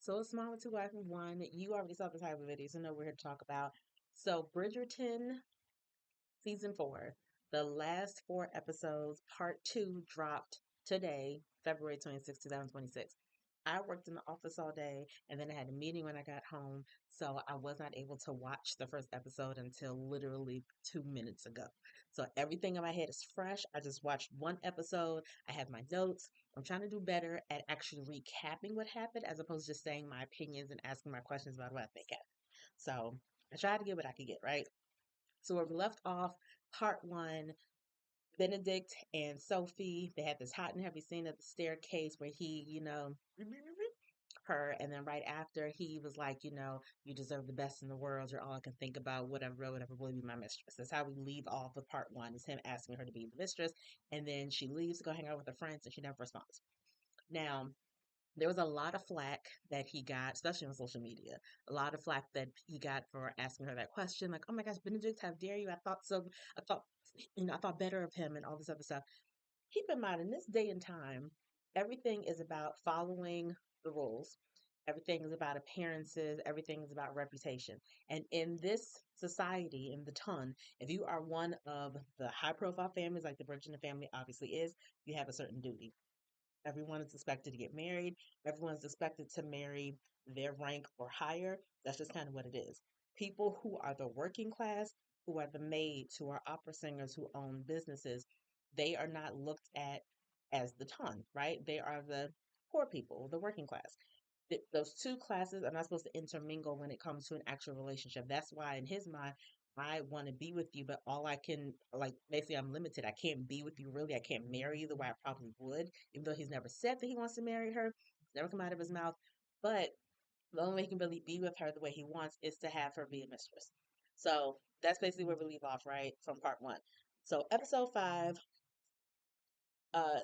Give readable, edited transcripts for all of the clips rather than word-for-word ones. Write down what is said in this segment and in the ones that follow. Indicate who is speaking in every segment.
Speaker 1: So it's Mama Two Life of One. You already saw the title of the video, so know we're here to talk about. So Bridgerton season four, the last four episodes, part two dropped today, February 26, 2026. I worked in the office all day and then I had a meeting when I got home, so I was not able to watch the first episode until literally 2 minutes ago. So everything in my head is fresh. I just watched one episode. I have my notes. I'm trying to do better at actually recapping what happened as opposed to just saying my opinions and asking my questions about what I think happened. So I tried to get what I could get, right? So where we left off, part one, Benedict and Sophie, they had this hot and heavy scene at the staircase where he her, and then right after he was like, you deserve the best in the world, you're all I can think about, whatever, whatever, will you be my mistress. That's how we leave off with part one, is him asking her to be the mistress, and then she leaves to go hang out with her friends and she never responds. Now, there was a lot of flack that he got, especially on social media. A lot of flack that he got for asking her that question, like, "Oh my gosh, Benedict, how dare you? I thought so. I thought, I thought better of him, and all this other stuff." Keep in mind, in this day and time, everything is about following the rules. Everything is about appearances. Everything is about reputation. And in this society, in the ton, if you are one of the high-profile families, like the Bridgerton family obviously is, you have a certain duty. Everyone is expected to get married. Everyone is expected to marry their rank or higher. That's just kind of what it is. People who are the working class, who are the maids, who are opera singers, who own businesses, they are not looked at as the ton, right? They are the poor people, the working class. Those two classes are not supposed to intermingle when it comes to an actual relationship. That's why, in his mind, I want to be with you, but all I can, like, basically, I'm limited. I can't be with you really. I can't marry you the way I probably would, even though he's never said that he wants to marry her. It's never come out of his mouth. But the only way he can really be with her the way he wants is to have her be a mistress. So that's basically where we leave off, right, from part one. So episode five, uh,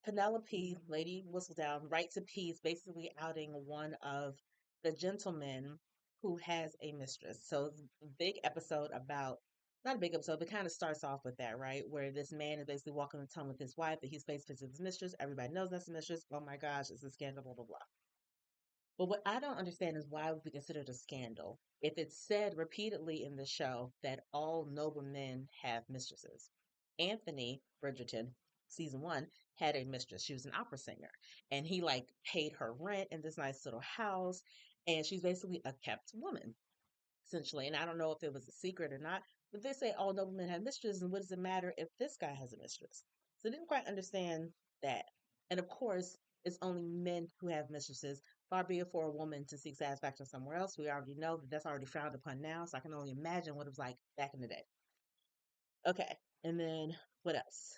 Speaker 1: Penelope, Lady Whistledown, writes a piece basically outing one of the gentlemen who has a mistress. So it's a big episode about, not a big episode, but kind of starts off with that, right? Where this man is basically walking the tongue with his wife, that he's faced with his mistress. Everybody knows that's a mistress. Oh my gosh, it's a scandal, blah, blah, blah. But what I don't understand is why it would be considered a scandal if it's said repeatedly in the show that all noble men have mistresses. Anthony Bridgerton, season one, had a mistress. She was an opera singer, and he like paid her rent in this nice little house, and she's basically a kept woman essentially. And I don't know if it was a secret or not, but they say all noblemen have mistresses, and what does it matter if this guy has a mistress? So I didn't quite understand that. And of course, it's only men who have mistresses. Far be it for a woman to seek satisfaction somewhere else. We already know that that's already frowned upon now, so I can only imagine what it was like back in the day. Okay, and then what else?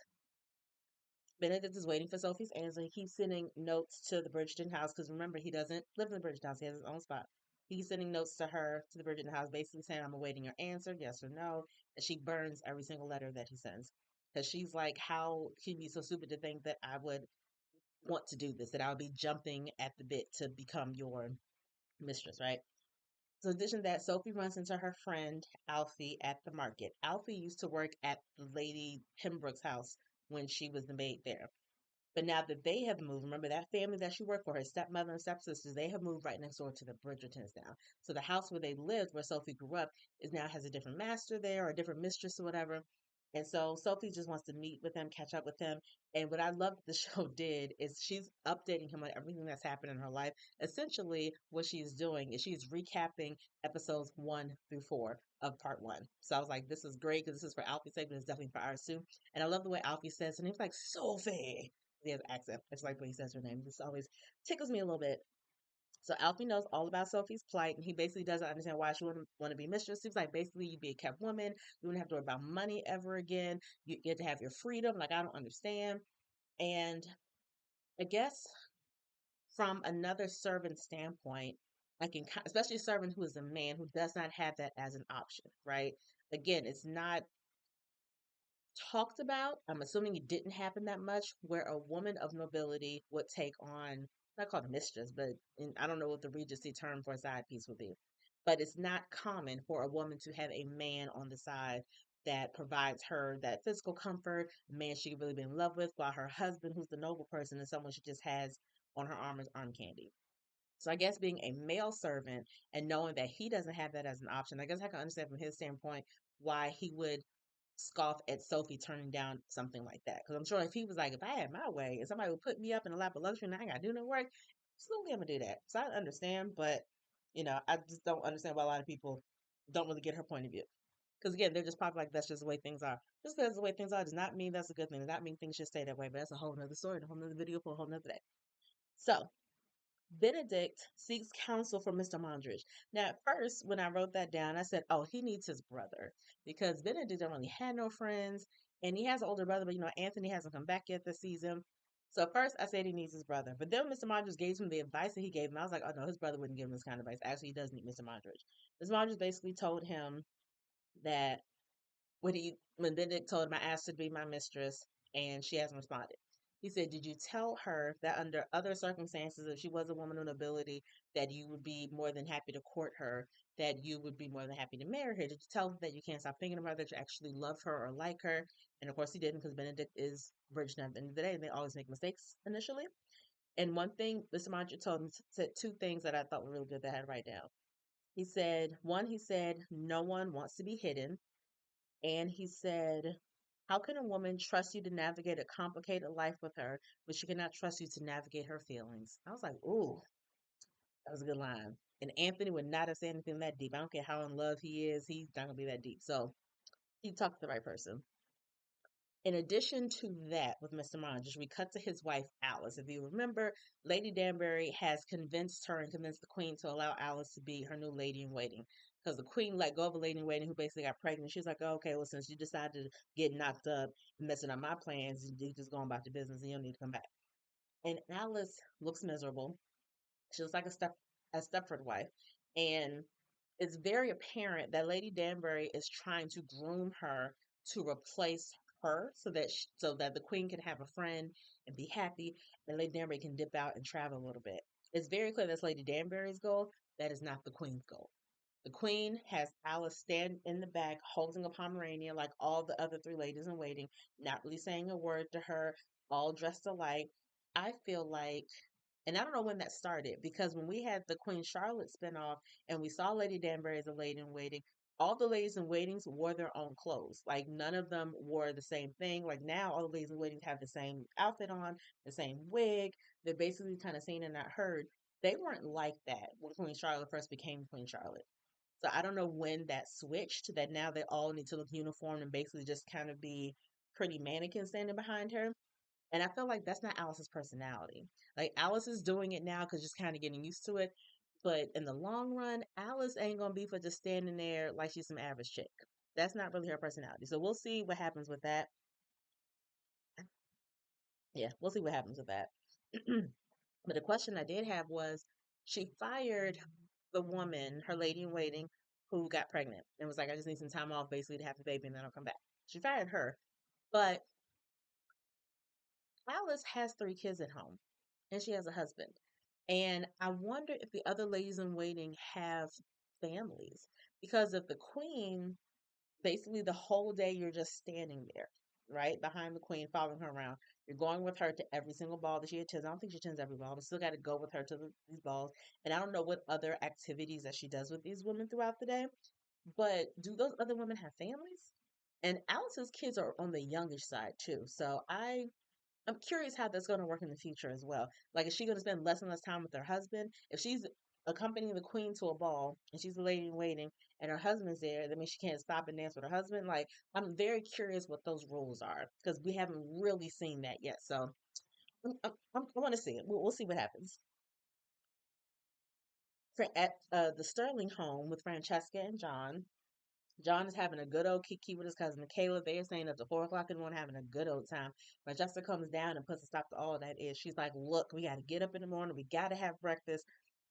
Speaker 1: Benedict is waiting for Sophie's answer. He keeps sending notes to the Bridgeton house because remember, he doesn't live in the Bridgeton house. He has his own spot. He's sending notes to her, to the Bridgeton house, basically saying, I'm awaiting your answer, yes or no. And she burns every single letter that he sends. Because she's like, how can you be so stupid to think that I would want to do this, that I would be jumping at the bit to become your mistress, right? So in addition to that, Sophie runs into her friend Alfie at the market. Alfie used to work at Lady Pembroke's house when she was the maid there. But now that they have moved, remember that family that she worked for, her stepmother and stepsisters, they have moved right next door to the Bridgertons now. So the house where they lived, where Sophie grew up, is now has a different master there or a different mistress or whatever. And so Sophie just wants to meet with him, catch up with him. And what I love that the show did is she's updating him on everything that's happened in her life. Essentially, what she's doing is she's recapping episodes one through four of part one. So I was like, this is great because this is for Alfie's sake, but it's definitely for ours too. And I love the way Alfie says, and he's like, Sophie. He has an accent. It's like when he says her name. This always tickles me a little bit. So Alfie knows all about Sophie's plight, and he basically doesn't understand why she wouldn't want to be mistress. He's like, basically, you'd be a kept woman. You wouldn't have to worry about money ever again. You get to have your freedom. Like, I don't understand. And I guess from another servant standpoint, I can, especially a servant who is a man who does not have that as an option, right? Again, it's not talked about. I'm assuming it didn't happen that much, where a woman of nobility would take on, not called mistress, but I don't know what the Regency term for a side piece would be. But it's not common for a woman to have a man on the side that provides her that physical comfort, a man she could really be in love with, while her husband, who's the noble person, is someone she just has on her arm as arm candy. So I guess being a male servant and knowing that he doesn't have that as an option, I guess I can understand from his standpoint why he would scoff at Sophie turning down something like that. Because I'm sure if he was like, if I had my way and somebody would put me up in a lap of luxury and I ain't gotta do no work, absolutely I'm gonna do that. So I understand, but I just don't understand why a lot of people don't really get her point of view. Because again, they're just probably like that's just the way things are. Just because the way things are does not mean that's a good thing. Does not mean things should stay that way. But that's a whole nother story, a whole nother video for a whole nother day. So Benedict seeks counsel from Mr. Mondridge. Now, at first, when I wrote that down, I said, oh, he needs his brother because Benedict don't really have no friends. And he has an older brother, but Anthony hasn't come back yet this season. So at first, I said he needs his brother. But then Mr. Mondridge gave him the advice that he gave him. I was like, oh, no, his brother wouldn't give him this kind of advice. Actually, he does need Mr. Mondridge. Mr. Mondridge basically told him that when Benedict told him I asked her to be my mistress and she hasn't responded. He said, did you tell her that under other circumstances, if she was a woman of nobility, that you would be more than happy to court her, that you would be more than happy to marry her? Did you tell her that you can't stop thinking about her, that you actually love her or like her? And of course he didn't because Benedict is Bridgerton at the end of the day and they always make mistakes initially. And one thing Mr. Mondrian told me said two things that I thought were really good that I had to write down. He said, no one wants to be hidden. And he said, how can a woman trust you to navigate a complicated life with her, but she cannot trust you to navigate her feelings? I was like, ooh, that was a good line. And Anthony would not have said anything that deep. I don't care how in love he is, he's not going to be that deep. So he talked to the right person. In addition to that, with Mr. Mondrian, we cut to his wife, Alice. If you remember, Lady Danbury has convinced her and convinced the Queen to allow Alice to be her new lady in waiting. Because the Queen let go of a lady in waiting who basically got pregnant. She was like, oh, okay, well, since you decided to get knocked up and messing up my plans, you just going about your business and you don't need to come back. And Alice looks miserable. She looks like a Stepford wife. And it's very apparent that Lady Danbury is trying to groom her to replace her so that the queen can have a friend and be happy and Lady Danbury can dip out and travel a little bit. It's very clear that's Lady Danbury's goal. That is not the queen's goal. The queen has Alice stand in the back holding a Pomeranian like all the other three ladies in waiting, not really saying a word to her, all dressed alike. I feel like and I don't know when that started because when we had the Queen Charlotte spinoff and we saw Lady Danbury as a lady in waiting, all the ladies in waitings wore their own clothes. Like none of them wore the same thing. Like now all the ladies in waiting have the same outfit on, the same wig. They're basically kind of seen and not heard. They weren't like that when Queen Charlotte first became Queen Charlotte. So I don't know when that switched, that now they all need to look uniform and basically just kind of be pretty mannequins standing behind her. And I feel like that's not Alice's personality. Like Alice is doing it now because just kind of getting used to it. But in the long run, Alice ain't gonna be for just standing there like she's some average chick. That's not really her personality. So we'll see what happens with that. Yeah, we'll see what happens with that. But the question I did have was she fired the woman, her lady in waiting, who got pregnant and was like, I just need some time off basically to have the baby and then I'll come back. She fired her. But Alice has three kids at home and she has a husband. And I wonder if the other ladies in waiting have families. Because if the queen, basically the whole day you're just standing there, right? Behind the queen, following her around. You're going with her to every single ball that she attends. I don't think she attends every ball, but still got to go with her to these balls. And I don't know what other activities that she does with these women throughout the day. But do those other women have families? And Alice's kids are on the youngish side too. So I'm curious how that's going to work in the future as well. Like, is she going to spend less and less time with her husband? If she's accompanying the queen to a ball and she's the lady in waiting and her husband's there, that means she can't stop and dance with her husband. Like, I'm very curious what those rules are because we haven't really seen that yet. So I want to see it. We'll see what happens. At the Sterling home with Francesca and John, John is having a good old kiki with his cousin Michaela. They are staying up to 4 o'clock in the morning having a good old time. Francesca comes down and puts a stop to all that is. She's like, look, we got to get up in the morning. We got to have breakfast.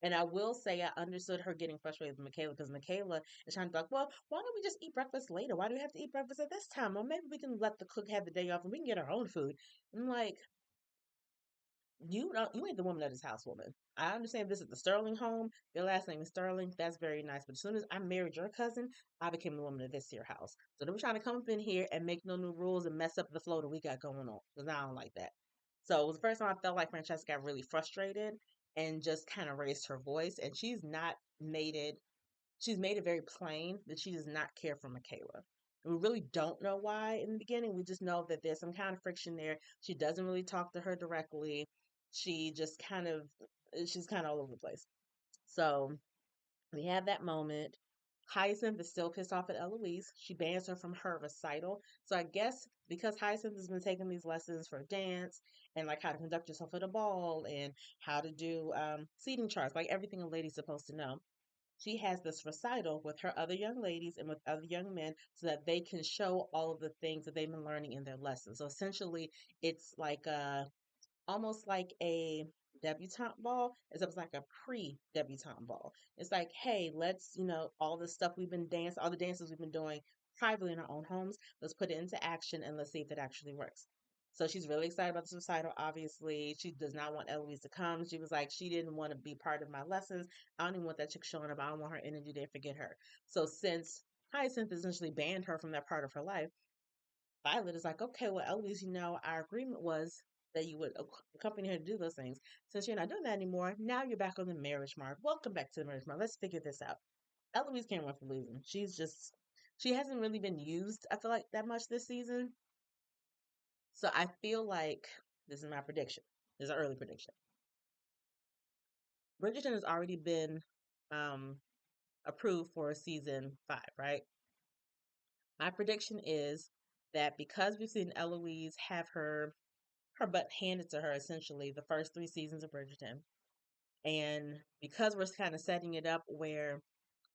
Speaker 1: And I will say I understood her getting frustrated with Michaela because Michaela is trying to be like, well, why don't we just eat breakfast later? Why do we have to eat breakfast at this time? Well, maybe we can let the cook have the day off and we can get our own food. I'm like, you ain't the woman of this housewoman. I understand this is the Sterling home. Your last name is Sterling. That's very nice. But as soon as I married your cousin, I became the woman of this here house. So don't be trying to come up in here and make no new rules and mess up the flow that we got going on. Because I don't like that. So it was the first time I felt like Francesca got really frustrated. and just kind of raised her voice. And she's made it very plain that she does not care for Michaela. And we really don't know why in the beginning. We just know that there's some kind of friction there. She doesn't really talk to her directly. She just she's kind of all over the place. So we have that moment. Hyacinth is still pissed off at Eloise. She bans her from her recital. So I guess because Hyacinth has been taking these lessons for dance and like how to conduct yourself at a ball and how to do seating charts, like everything a lady's supposed to know, she has this recital with her other young ladies and with other young men so that they can show all of the things that they've been learning in their lessons. So essentially, it's like almost like a debutante ball, except it's like a pre-debutante ball. It's like, hey, let's, all the stuff all the dances we've been doing privately in our own homes, let's put it into action and let's see if it actually works. So she's really excited about this recital. Obviously, she does not want Eloise to come. She was like, she didn't want to be part of my lessons. I don't even want that chick showing up. I don't want her energy there. Forget her. So since Hyacinth essentially banned her from that part of her life, Violet is like, okay, well, Eloise, our agreement was that you would accompany her to do those things. Since you're not doing that anymore, now you're back on the marriage mark. Welcome back to the marriage mark. Let's figure this out. Eloise can't run for losing. She hasn't really been used, I feel like, that much this season. So I feel like this is my prediction. This is an early prediction. Bridgerton has already been um, approved for season 5, right? My prediction is that because we've seen Eloise have her butt handed to her essentially the first 3 seasons of Bridgerton. And because we're kind of setting it up where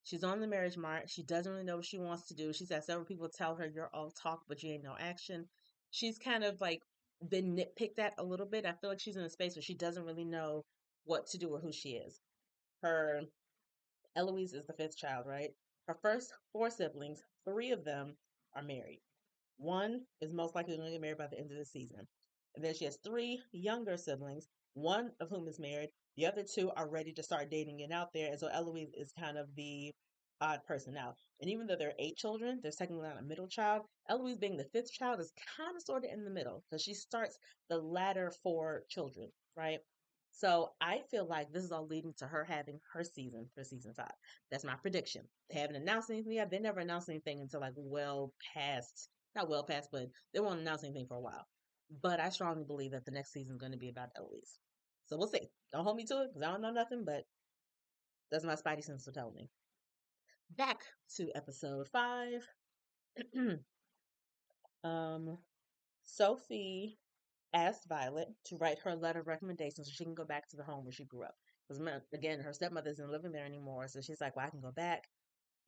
Speaker 1: she's on the marriage mark, she doesn't really know what she wants to do. She's had several people tell her, you're all talk, but you ain't no action. She's kind of like been nitpicked at a little bit. I feel like she's in a space where she doesn't really know what to do or who she is. Her Eloise is the 5th child, right? Her first 4 siblings, 3 of them are married. One is most likely going to get married by the end of the season. And then she has 3 younger siblings, one of whom is married. The other 2 are ready to start dating and out there. And so Eloise is kind of the odd person out. And even though there are 8 children, there's technically not a middle child. Eloise being the 5th child is kind of sort of in the middle because she starts the latter 4 children, right? So I feel like this is all leading to her having her season for season 5. That's my prediction. They haven't announced anything yet. They never announced anything until like well past, not well past, but they won't announce anything for a while. But I strongly believe that the next season is going to be about Eloise. So we'll see. Don't hold me to it because I don't know nothing, but that's my spidey sense will tell me. Back to episode 5. um, Sophie asked Violet to write her a letter of recommendation so she can go back to the home where she grew up. Because again, her stepmother isn't living there anymore, so she's like, "Well, I can go back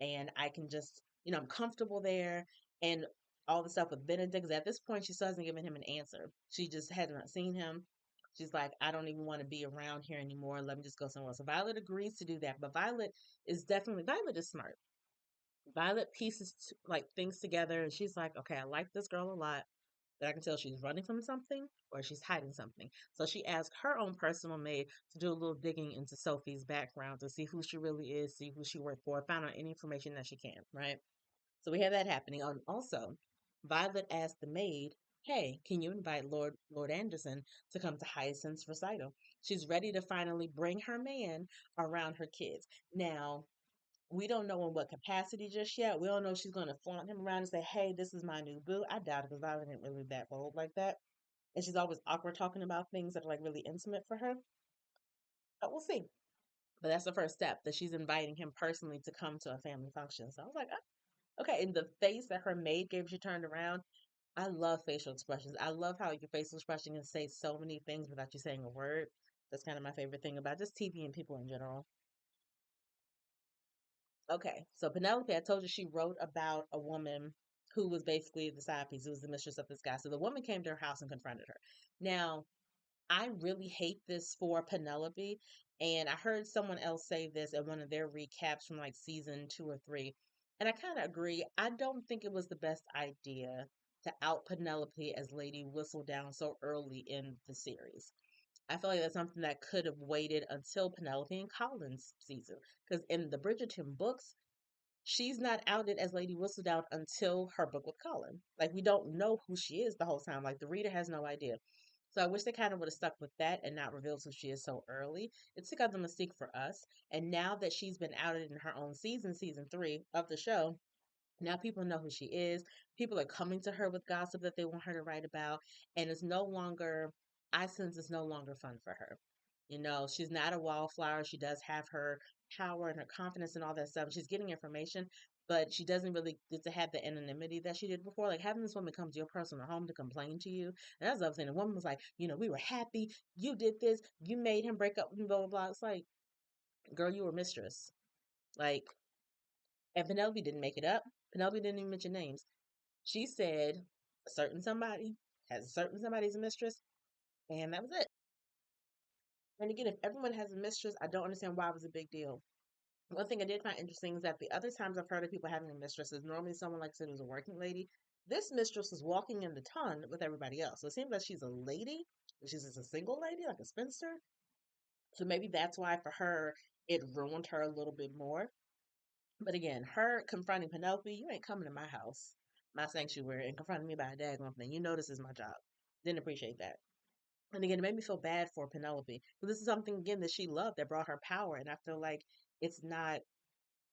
Speaker 1: and I can just, I'm comfortable there." And all the stuff with Benedict, because at this point she still hasn't given him an answer. She just hasn't seen him. She's like, "I don't even want to be around here anymore. Let me just go somewhere else." So Violet agrees to do that, but Violet is smart. Violet pieces like things together, and she's like, "Okay, I like this girl a lot, that I can tell she's running from something or she's hiding something." So she asked her own personal maid to do a little digging into Sophie's background to see who she really is, see who she worked for, find out any information that she can, right? So we have that happening. Also, Violet asked the maid, "Hey, can you invite Lord Anderson to come to Hyacinth's recital?" She's ready to finally bring her man around her kids. Now, we don't know in what capacity just yet. We don't know if she's going to flaunt him around and say, "Hey, this is my new boo." I doubt it because Violet ain't really that bold like that. And she's always awkward talking about things that are like really intimate for her. But we'll see. But that's the first step that she's inviting him personally to come to a family function. So I was like, oh, okay. And the face that her maid gave, she turned around. I love facial expressions. I love how your facial expression can say so many things without you saying a word. That's kind of my favorite thing about just TV and people in general. Okay, so Penelope, I told you she wrote about a woman who was basically the side piece, who was the mistress of this guy. So the woman came to her house and confronted her. Now, I really hate this for Penelope, and I heard someone else say this at one of their recaps from like season 2 or 3, and I kind of agree. I don't think it was the best idea to out Penelope as Lady Whistledown so early in the series. I feel like that's something that could have waited until Penelope and Colin's season. Because in the Bridgerton books, she's not outed as Lady Whistledown until her book with Colin. Like, we don't know who she is the whole time. Like, the reader has no idea. So I wish they kind of would have stuck with that and not revealed who she is so early. It took out the mystique for us. And now that she's been outed in her own season, season three of the show, now people know who she is. People are coming to her with gossip that they want her to write about. And it's no longer, I sense it's no longer fun for her. She's not a wallflower. She does have her power and her confidence and all that stuff. She's getting information, but she doesn't really get to have the anonymity that she did before. Like having this woman come to your personal home to complain to you. And that's the other thing. The woman was like, we were happy. You did this. You made him break up, blah, blah, blah. It's like, girl, you were mistress. Like, and Penelope didn't make it up. Penelope didn't even mention names. She said a certain somebody has a certain somebody's a mistress, and that was it. And again, if everyone has a mistress, I don't understand why it was a big deal. One thing I did find interesting is that the other times I've heard of people having a mistress is normally someone like I said who's a working lady. This mistress is walking in the ton with everybody else. So it seems like she's a lady, but she's just a single lady, like a spinster. So maybe that's why for her it ruined her a little bit more. But again, her confronting Penelope, you ain't coming to my house, my sanctuary, and confronting me about a daggone thing. You know this is my job. Didn't appreciate that. And again, it made me feel bad for Penelope. Because this is something again that she loved that brought her power. And I feel like it's not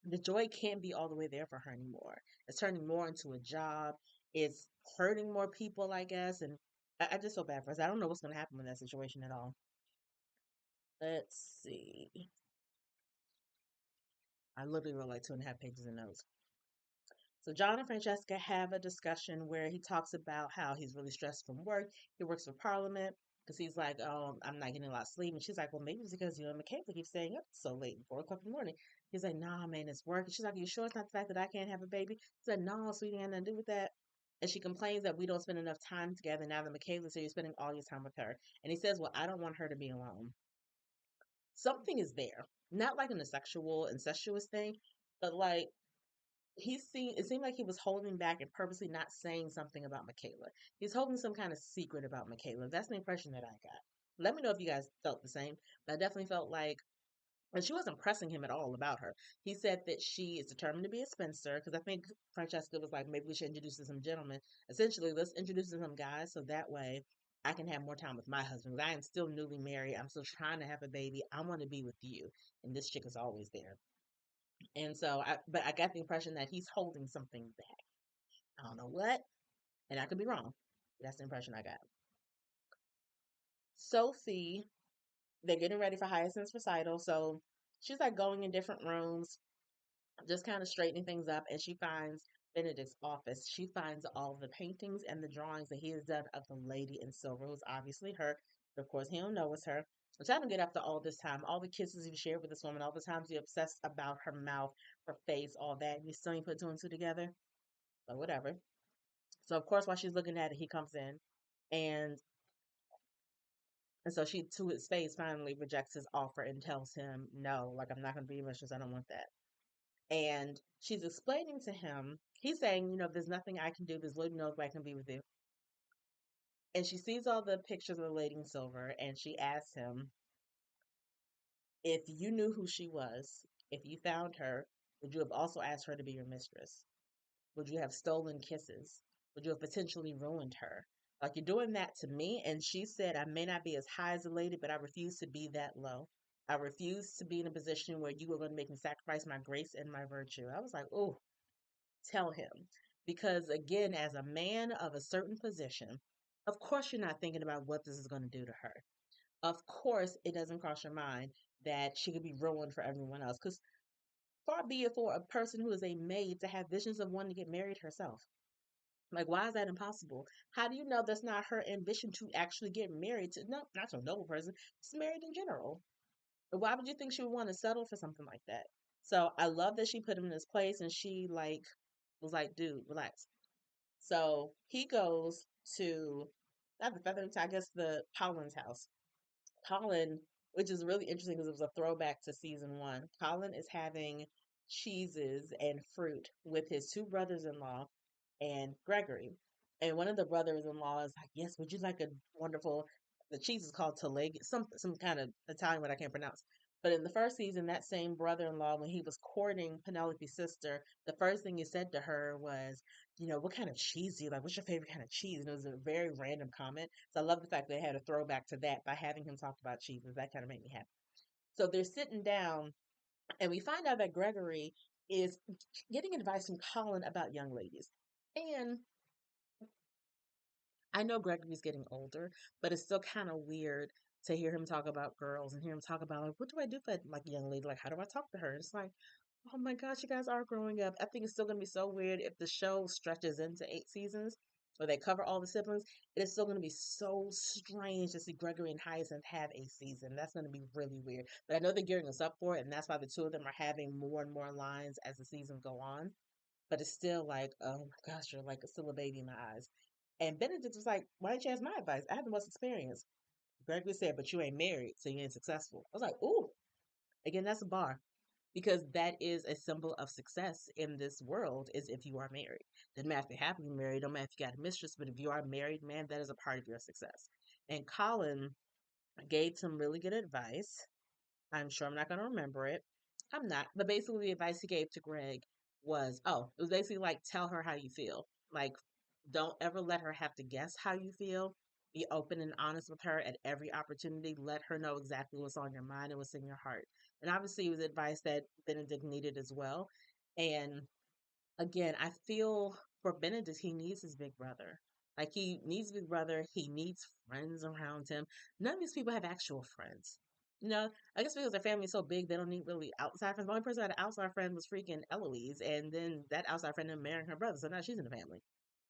Speaker 1: the joy can't be all the way there for her anymore. It's turning more into a job. It's hurting more people, I guess. And I just feel bad for us. I don't know what's going to happen in that situation at all. Let's see. I literally wrote like 2.5 pages of notes. So John and Francesca have a discussion where he talks about how he's really stressed from work. He works for Parliament because he's like, oh, I'm not getting a lot of sleep. And she's like, well, maybe it's because you and Michaela keep staying up so late, 4 o'clock in the morning. He's like, nah, man, it's work. And she's like, you sure it's not the fact that I can't have a baby? He said, no, sweetie, ain't nothing to do with that. And she complains that we don't spend enough time together now that Michaela's here, you're spending all your time with her. And he says, well, I don't want her to be alone. Something is there. Not like in a sexual, incestuous thing, but like it seemed like he was holding back and purposely not saying something about Michaela. He's holding some kind of secret about Michaela. That's the impression that I got. Let me know if you guys felt the same. But I definitely felt like, and she wasn't pressing him at all about her. He said that she is determined to be a spinster because I think Francesca was like, maybe we should introduce to some gentlemen. Essentially, let's introduce to some guys so that way I can have more time with my husband. 'Cause I am still newly married. I'm still trying to have a baby. I want to be with you. And this chick is always there. And so, but I got the impression that he's holding something back. I don't know what, and I could be wrong. That's the impression I got. Sophie, they're getting ready for Hyacinth's recital, so she's like going in different rooms, just kind of straightening things up, and she finds Benedict's office. She finds all the paintings and the drawings that he has done of the lady in silver, who's obviously her. But of course, he don't know it's her. Which I don't get after all this time. All the kisses you've shared with this woman, all the times you're obsessed about her mouth, her face, all that, and you still ain't put two and two together. But whatever. So of course, while she's looking at it, he comes in, and so she, to his face, finally rejects his offer and tells him, "No, like I'm not going to be your mistress. I don't want that." And she's explaining to him, he's saying, there's nothing I can do. There's literally no way I can be with you. And she sees all the pictures of the lady in silver, and she asks him, "If you knew who she was, if you found her, would you have also asked her to be your mistress? Would you have stolen kisses? Would you have potentially ruined her? Like you're doing that to me." And she said, "I may not be as high as a lady, but I refuse to be that low. I refuse to be in a position where you are going to make me sacrifice my grace and my virtue." I was like, oh, tell him. Because again, as a man of a certain position, of course you're not thinking about what this is going to do to her. Of course, it doesn't cross your mind that she could be ruined for everyone else. Because far be it for a person who is a maid to have visions of wanting to get married herself. Like, why is that impossible? How do you know that's not her ambition to actually get married to, no, not to a noble person, just married in general? But why would you think she would want to settle for something like that? So I love that she put him in his place and she like was like, dude, relax. So he goes to not the Featherington, I guess the Collins house. Colin, which is really interesting because it was a throwback to season one. Colin is having cheeses and fruit with his two brothers-in-law and Gregory. And one of the brothers-in-law is like, "Yes, would you like a wonderful?" The cheese is called Taleg, some kind of Italian word I can't pronounce. But in the first season, that same brother-in-law, when he was courting Penelope's sister, the first thing he said to her was, what kind of cheese do you like? What's your favorite kind of cheese? And it was a very random comment. So I love the fact they had a throwback to that by having him talk about cheeses. That kind of made me happy. So they're sitting down, and we find out that Gregory is getting advice from Colin about young ladies. And I know Gregory's getting older, but it's still kind of weird to hear him talk about girls and hear him talk about like, what do I do for like a young lady? Like, how do I talk to her? It's like, oh my gosh, you guys are growing up. I think it's still gonna be so weird if the show stretches into 8 seasons or they cover all the siblings. It is still gonna be so strange to see Gregory and Hyacinth have a season. That's gonna be really weird. But I know they're gearing us up for it, and that's why the two of them are having more and more lines as the seasons go on. But it's still like, oh my gosh, you're like still a baby in my eyes. And Benedict was like, why didn't you ask my advice? I have the most experience. Gregory said, but you ain't married, so you ain't successful. I was like, ooh, again, that's a bar. Because that is a symbol of success in this world is if you are married. Doesn't matter if you're happily married, don't matter if you got a mistress, but if you are married, man, that is a part of your success. And Colin gave some really good advice. I'm sure I'm not going to remember it. I'm not. But basically, the advice he gave to Greg was, oh, it was basically like, tell her how you feel. Like, don't ever let her have to guess how you feel. Be open and honest with her at every opportunity. Let her know exactly what's on your mind and what's in your heart. And obviously, it was advice that Benedict needed as well. And again, I feel for Benedict, he needs his big brother. Like he needs a big brother. He needs friends around him. None of these people have actual friends. I guess because their family is so big, they don't need really outside friends. The only person that had an outside friend was freaking Eloise, and then that outside friend ended up marrying her brother, so now she's in the family.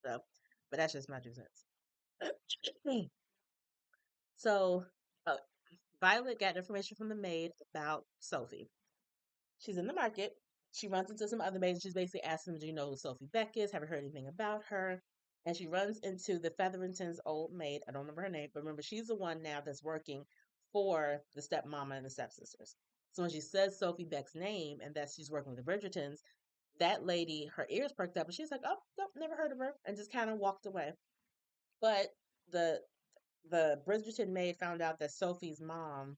Speaker 1: So, but that's just my 2 cents. So, uh, Violet got information from the maid about Sophie. She's in the market. She runs into some other maids. She's basically asking them, do you know who Sophie Beck is? Have you heard anything about her? And she runs into the Featherington's old maid. I don't remember her name, but remember, she's the one now that's working for the stepmama and the stepsisters. So when she says Sophie Beck's name and that she's working with the Bridgertons, that lady, her ears perked up and she's like, oh, nope, never heard of her, and just kind of walked away. But the the Bridgerton maid found out that Sophie's mom,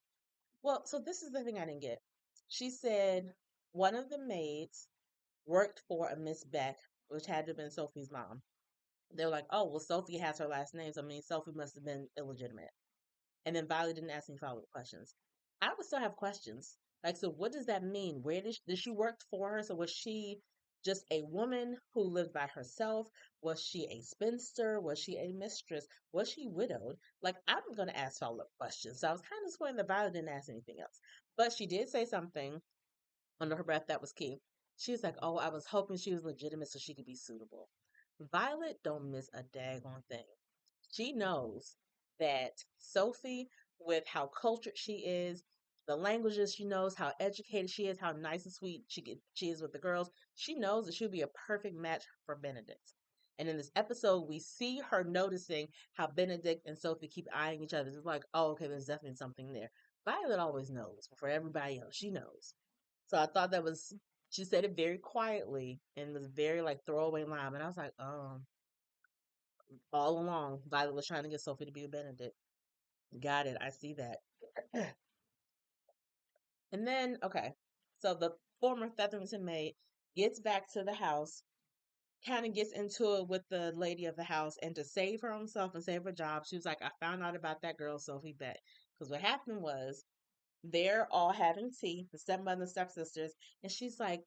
Speaker 1: well, so this is the thing I didn't get. She said one of the maids worked for a Miss Beck, which had to have been Sophie's mom. They were like, oh, well, Sophie has her last name, so I mean, Sophie must have been illegitimate. And then Violet didn't ask any follow-up questions. I would still have questions. Like, so what does that mean? Where did she work for her? So was she just a woman who lived by herself? Was she a spinster? Was she a mistress? Was she widowed? Like, I'm going to ask follow-up questions. So I was kind of disappointed that Violet didn't ask anything else. But she did say something under her breath that was key. She was like, oh, I was hoping she was legitimate so she could be suitable. Violet don't miss a daggone thing. She knows that Sophie, with how cultured she is, the languages she knows, how educated she is, how nice and sweet she is with the girls, she knows that she'll be a perfect match for Benedict. And in this episode, we see her noticing how Benedict and Sophie keep eyeing each other. It's like, oh, okay, there's definitely something there. Violet always knows. For everybody else, she knows. So I thought that was, she said it very quietly and was very like throwaway line. And I was like, all along, Violet was trying to get Sophie to be with Benedict. Got it. I see that. And then, okay, so the former Featherington maid gets back to the house, kind of gets into it with the lady of the house, and to save her own self and save her job, she was like, I found out about that girl, Sophie Beck. Because what happened was they're all having tea, the stepmother and stepsisters, and she's like,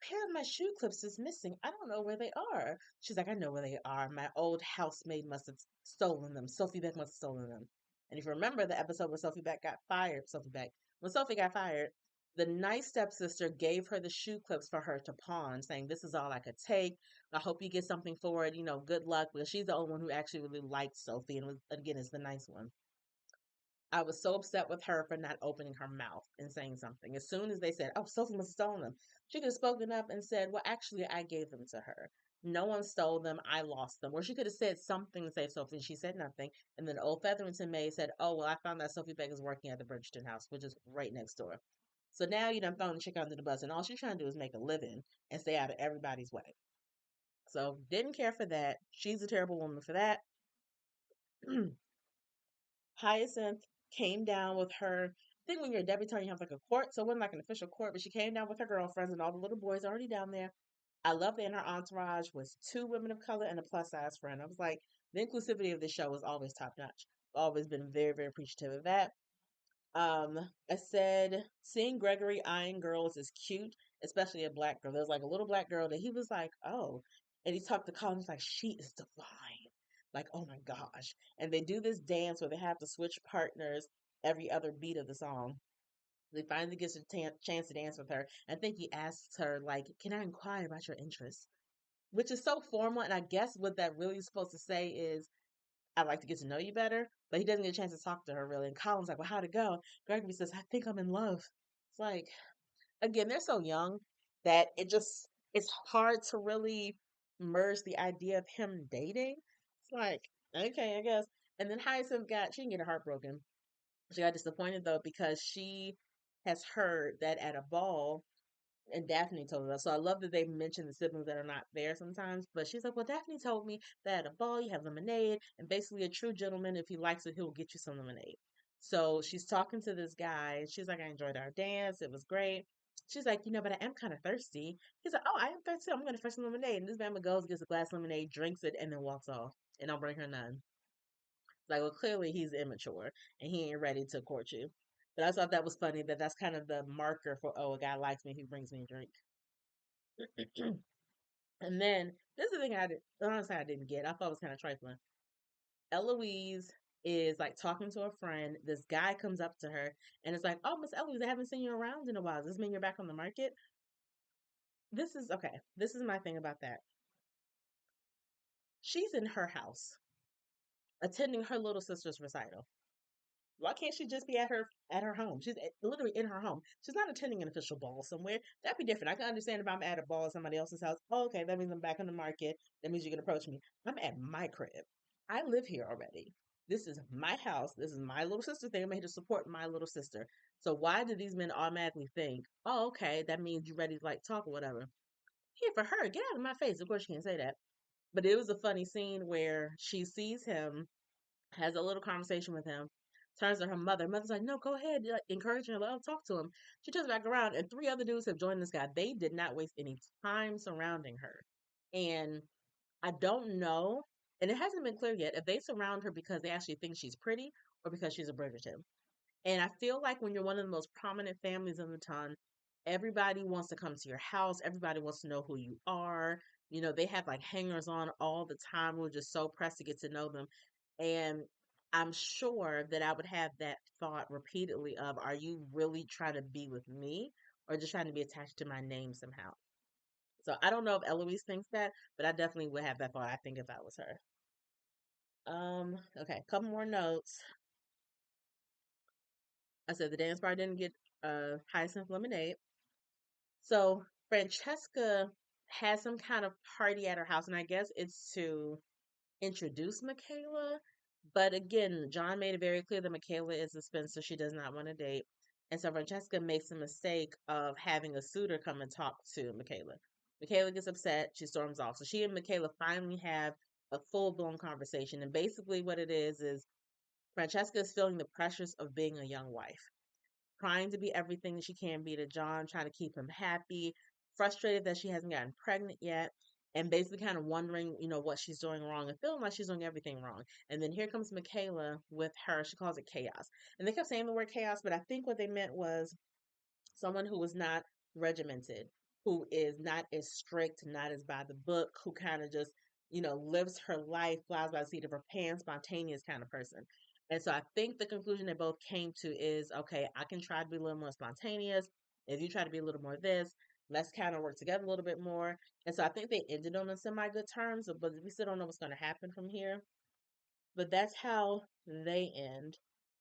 Speaker 1: pair of my shoe clips is missing. I don't know where they are. She's like, I know where they are. My old housemaid must have stolen them. Sophie Beck must have stolen them. And if you remember the episode where Sophie Beck got fired, Sophie Beck, when Sophie got fired, the nice stepsister gave her the shoe clips for her to pawn, saying, this is all I could take. I hope you get something for it. Good luck. Because she's the only one who actually really liked Sophie and was, again, is the nice one. I was so upset with her for not opening her mouth and saying something. As soon as they said, oh, Sophie must have stolen them, she could have spoken up and said, well, actually, I gave them to her. No one stole them. I lost them. Or she could have said something to save Sophie. She said nothing. And then old Featherington maid said, oh, well, I found out Sophie Beck is working at the Bridgerton house, which is right next door. So now you done thrown the chick under the bus, and all she's trying to do is make a living and stay out of everybody's way. So didn't care for that. She's a terrible woman for that. Hyacinth came down with her. I think when you're a debutante, you have like a court, so it wasn't like an official court, but she came down with her girlfriends and all the little boys already down there. I love that in her entourage was two women of color and a plus size friend. I was like, the inclusivity of the show was always top notch. Always been very, very appreciative of that. I said seeing Gregory eyeing girls is cute, especially a black girl. There's like a little black girl that he was like, oh, and he talked to Colin, he's like, she is divine. Like, oh my gosh. And they do this dance where they have to switch partners every other beat of the song. They finally gets a chance to dance with her. I think he asks her, like, can I inquire about your interests? Which is so formal. And I guess what that really is supposed to say is, I'd like to get to know you better. But he doesn't get a chance to talk to her really. And Colin's like, well, how'd it go? Gregory says, I think I'm in love. It's like, again, they're so young that it's hard to really merge the idea of him dating. It's like, okay, I guess. And then Hyacinth she didn't get her heart broken. She got disappointed though because she has heard that at a ball, and Daphne told us. So I love that they mention the siblings that are not there sometimes. But she's like, well, Daphne told me that at a ball you have lemonade, and basically a true gentleman, if he likes it, he'll get you some lemonade. So she's talking to this guy, and she's like, I enjoyed our dance. It was great. She's like, but I am kind of thirsty. He's like, oh, I am thirsty. I'm going to fetch some lemonade. And this man goes, gets a glass of lemonade, drinks it, and then walks off. And I'll bring her none. Like, well, clearly he's immature and he ain't ready to court you. But I thought that was funny that that's kind of the marker for, oh, a guy likes me, he brings me a drink. And then this is the thing honestly I didn't get. I thought it was kind of trifling. Eloise is like talking to a friend. This guy comes up to her and it's like, oh, Miss Eloise, I haven't seen you around in a while. Does this mean you're back on the market? This is okay. This is my thing about that. She's in her house attending her little sister's recital. Why can't she just be at her home? She's literally in her home. She's not attending an official ball somewhere. That'd be different. I can understand if I'm at a ball at somebody else's house. Oh, okay, that means I'm back on the market. That means you can approach me. I'm at my crib. I live here already. This is my house. This is my little sister thing. I'm here to support my little sister. So why do these men automatically think, oh, okay, that means you're ready to like talk or whatever? Here for her, get out of my face. Of course, she can't say that. But it was a funny scene where she sees him, has a little conversation with him, turns to her mother. Mother's like, no, go ahead, like, encourage her, let her talk to him. She turns back around, and three other dudes have joined this guy. They did not waste any time surrounding her. And I don't know, and it hasn't been clear yet if they surround her because they actually think she's pretty or because she's a Bridgerton. And I feel like when you're one of the most prominent families in the town, everybody wants to come to your house. Everybody wants to know who you are. They have like hangers on all the time. We're just so pressed to get to know them. And I'm sure that I would have that thought repeatedly of, are you really trying to be with me or just trying to be attached to my name somehow? So I don't know if Eloise thinks that, but I definitely would have that thought, I think, if I was her. Okay, couple more notes. I said the dance bar didn't get hyacinth lemonade. So Francesca has some kind of party at her house, and I guess it's to introduce Michaela. But again, John made it very clear that Michaela is a spinster. She does not want to date. And so Francesca makes the mistake of having a suitor come and talk to Michaela. Michaela gets upset. She storms off. So she and Michaela finally have a full blown conversation. And basically, what it is Francesca is feeling the pressures of being a young wife, trying to be everything that she can be to John, trying to keep him happy, frustrated that she hasn't gotten pregnant yet, and basically kind of wondering, what she's doing wrong and feeling like she's doing everything wrong. And then here comes Michaela with her, she calls it chaos. And they kept saying the word chaos, but I think what they meant was someone who is not regimented, who is not as strict, not as by the book, who kind of just, lives her life, flies by the seat of her pants, spontaneous kind of person. And so I think the conclusion they both came to is, okay, I can try to be a little more spontaneous. If you try to be a little more this, let's kind of work together a little bit more. And so I think they ended on a semi good terms, but we still don't know what's going to happen from here. But that's how they end.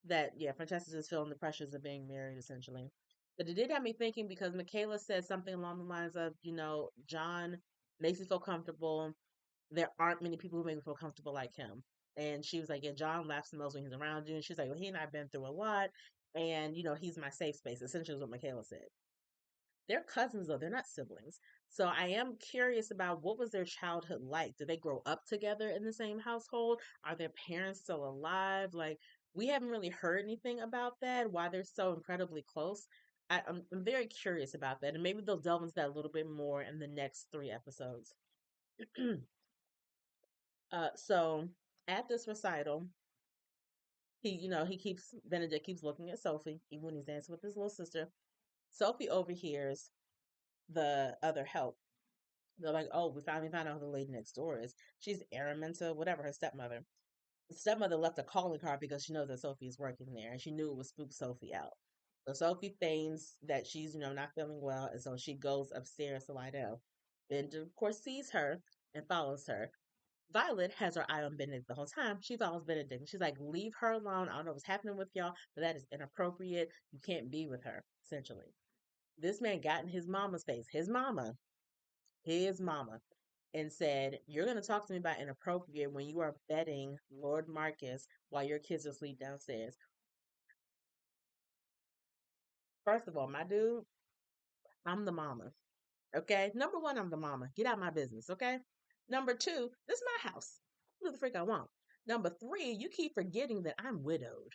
Speaker 1: That, yeah, Francesca's just feeling the pressures of being married, essentially. But it did have me thinking because Michaela said something along the lines of, John makes me feel comfortable. There aren't many people who make me feel comfortable like him. And she was like, yeah, John laughs the most when he's around you. And she's like, well, he and I have been through a lot. And, he's my safe space. Essentially, is what Michaela said. They're cousins, though. They're not siblings. So I am curious about what was their childhood like? Did they grow up together in the same household? Are their parents still alive? Like, we haven't really heard anything about that, why they're so incredibly close. I'm very curious about that, and maybe they'll delve into that a little bit more in the next three episodes. So at this recital, he keeps Benedict keeps looking at Sophie, even when he's dancing with his little sister. Sophie overhears the other help. They're like, "Oh, we finally found out who the lady next door is. She's Araminta, whatever, her stepmother." The stepmother left a calling card because she knows that Sophie is working there, and she knew it would spook Sophie out. So Sophie feigns that she's, not feeling well, and so she goes upstairs to lie down. Ben, of course, sees her and follows her. Violet has her eye on Benedict the whole time. She follows Benedict. And she's like, leave her alone. I don't know what's happening with y'all, but that is inappropriate. You can't be with her, essentially. This man got in his mama's face, his mama, and said, you're going to talk to me about inappropriate when you are betting Lord Marcus while your kids are asleep downstairs. First of all, my dude, I'm the mama. Okay? Number one, I'm the mama. Get out of my business, okay? Number two, this is my house. Do the freak I want. Number three, you keep forgetting that I'm widowed.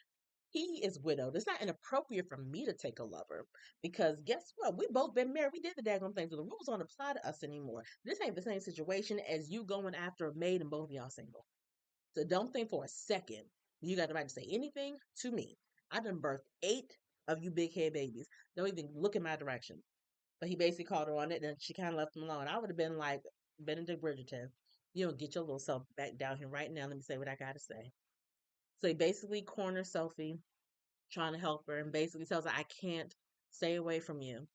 Speaker 1: He is widowed. It's not inappropriate for me to take a lover because guess what? We both been married. We did the daggone thing, so the rules don't apply to us anymore. This ain't the same situation as you going after a maid and both of y'all single. So don't think for a second you got the right to say anything to me. I done birthed 8 of you big head babies. Don't even look in my direction. But he basically called her on it, and she kind of left him alone. I would have been like, Benedict Bridgerton, you don't get your little self back down here right now. Let me say what I got to say. So he basically corners Sophie, trying to help her, and basically tells her, I can't stay away from you.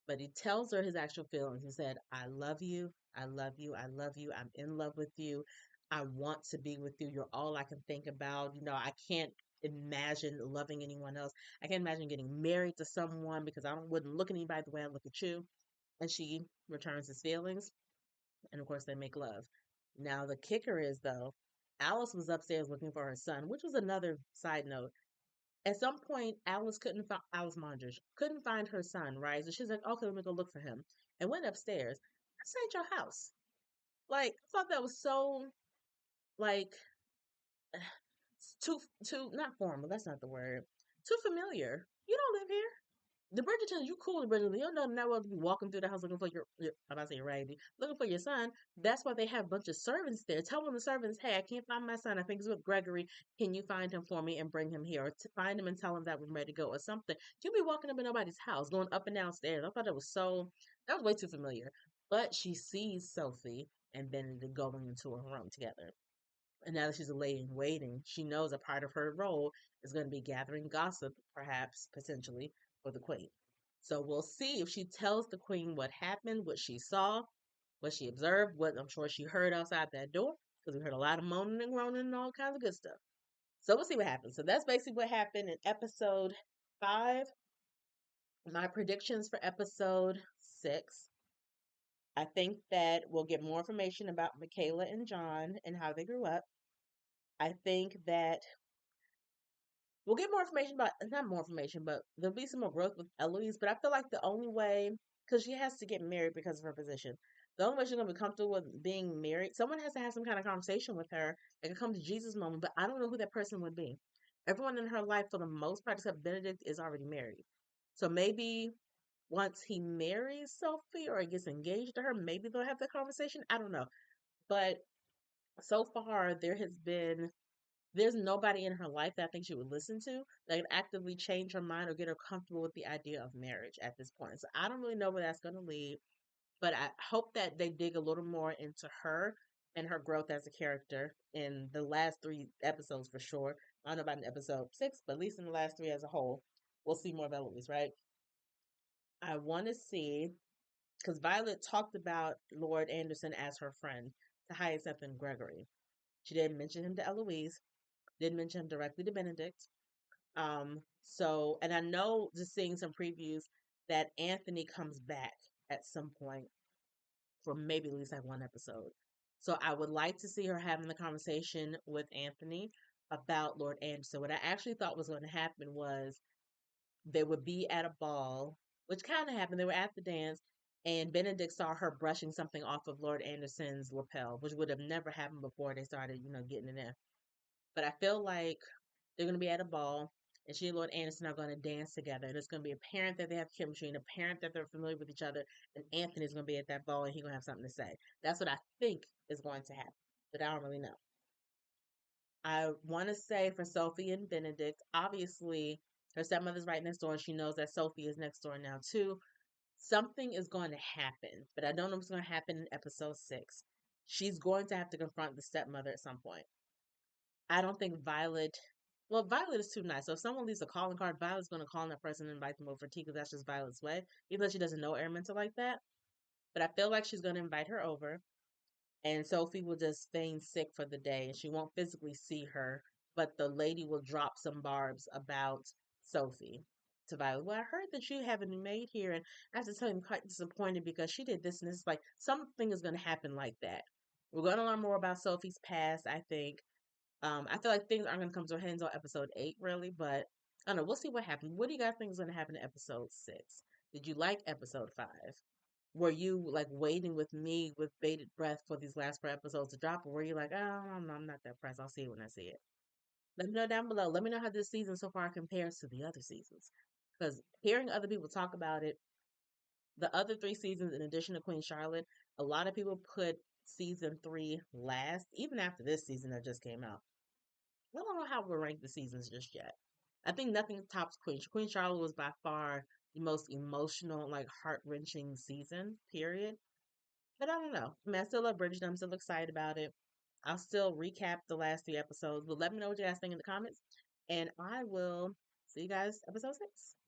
Speaker 1: But he tells her his actual feelings. He said, I love you. I love you. I love you. I'm in love with you. I want to be with you. You're all I can think about. I can't imagine loving anyone else. I can't imagine getting married to someone because wouldn't look at anybody the way I look at you. And she returns his feelings, and of course they make love. Now the kicker is though, Alice was upstairs looking for her son, which was another side note. At some point, Alice Mondrish couldn't find her son, right? So she's like, okay, let me go look for him, and went upstairs. This ain't your house. Like, I thought that was so like too not formal. That's not the word. Too familiar. You don't live here. The Bridgertons, you cool, Bridgerton. You don't know that well to be walking through the house looking for I'm about to say your raggedy, looking for your son. That's why they have a bunch of servants there. Tell one of the servants, hey, I can't find my son. I think it's with Gregory. Can you find him for me and bring him here? Or to find him and tell him that we're ready to go or something. You be walking up in nobody's house, going up and down stairs. I thought that was way too familiar. But she sees Sophie and Benedict going into a room together. And now that she's a lady in waiting, she knows a part of her role is going to be gathering gossip, perhaps, potentially, for the queen. So we'll see if she tells the queen what happened, what she saw, what she observed, what I'm sure she heard outside that door, because we heard a lot of moaning and groaning and all kinds of good stuff. So we'll see what happens. So that's basically what happened in episode 5. My predictions for episode 6. I think that we'll get more information about Michaela and John and how they grew up. I think that we'll get more information about, not more information, but there'll be some more growth with Eloise. But I feel like the only way, because she has to get married because of her position, the only way she's going to be comfortable with being married, someone has to have some kind of conversation with her that can come to Jesus moment. But I don't know who that person would be. Everyone in her life, for the most part, except Benedict, is already married. So maybe once he marries Sophie or gets engaged to her, maybe they'll have that conversation. I don't know. But so far, there's nobody in her life that I think she would listen to that could actively change her mind or get her comfortable with the idea of marriage at this point. So I don't really know where that's going to lead, but I hope that they dig a little more into her and her growth as a character in the last 3 episodes for sure. I don't know about in episode 6, but at least in the last 3 as a whole, we'll see more of Eloise, right? I want to see, because Violet talked about Lord Anderson as her friend to Hyacinth and Gregory. She didn't mention him to Eloise, didn't mention him directly to Benedict. And I know just seeing some previews that Anthony comes back at some point for maybe at least like 1 episode. So I would like to see her having the conversation with Anthony about Lord Anderson. What I actually thought was going to happen was they would be at a ball, which kind of happened. They were at the dance, and Benedict saw her brushing something off of Lord Anderson's lapel, which would have never happened before they started, getting in there. But I feel like they're going to be at a ball, and she and Lord Anderson are going to dance together. And it's going to be apparent that they have chemistry and apparent that they're familiar with each other. And Anthony's going to be at that ball and he's going to have something to say. That's what I think is going to happen, but I don't really know. I want to say for Sophie and Benedict, obviously her stepmother's right next door and she knows that Sophie is next door now too. Something is going to happen, but I don't know what's going to happen in episode 6. She's going to have to confront the stepmother at some point. I don't think Violet. Well, Violet is too nice. So if someone leaves a calling card, Violet's going to call on that person and invite them over for tea because that's just Violet's way. Even though she doesn't know Araminta like that. But I feel like she's going to invite her over. And Sophie will just feign sick for the day. And she won't physically see her. But the lady will drop some barbs about Sophie to Violet. Well, I heard that you have a new maid here. And I have to tell you, I'm quite disappointed because she did this and this. Like, something is going to happen like that. We're going to learn more about Sophie's past, I think. I feel like things aren't going to come to a head until episode 8, really, but I don't know. We'll see what happens. What do you guys think is going to happen in episode 6? Did you like episode 5? Were you like waiting with me with bated breath for these last 4 episodes to drop, or were you like, oh, I'm not that pressed. I'll see it when I see it. Let me know down below. Let me know how this season so far compares to the other seasons. Because hearing other people talk about it, the other 3 seasons, in addition to Queen Charlotte, a lot of people put season 3 last, even after this season that just came out. I don't know how we'll rank the seasons just yet. I think nothing tops Queen. Queen Charlotte was by far the most emotional, like heart wrenching season, period. But I don't know. I mean, I still love Bridgerton. I'm still excited about it. I'll still recap the last 3 episodes. But let me know what you guys think in the comments. And I will see you guys episode 6.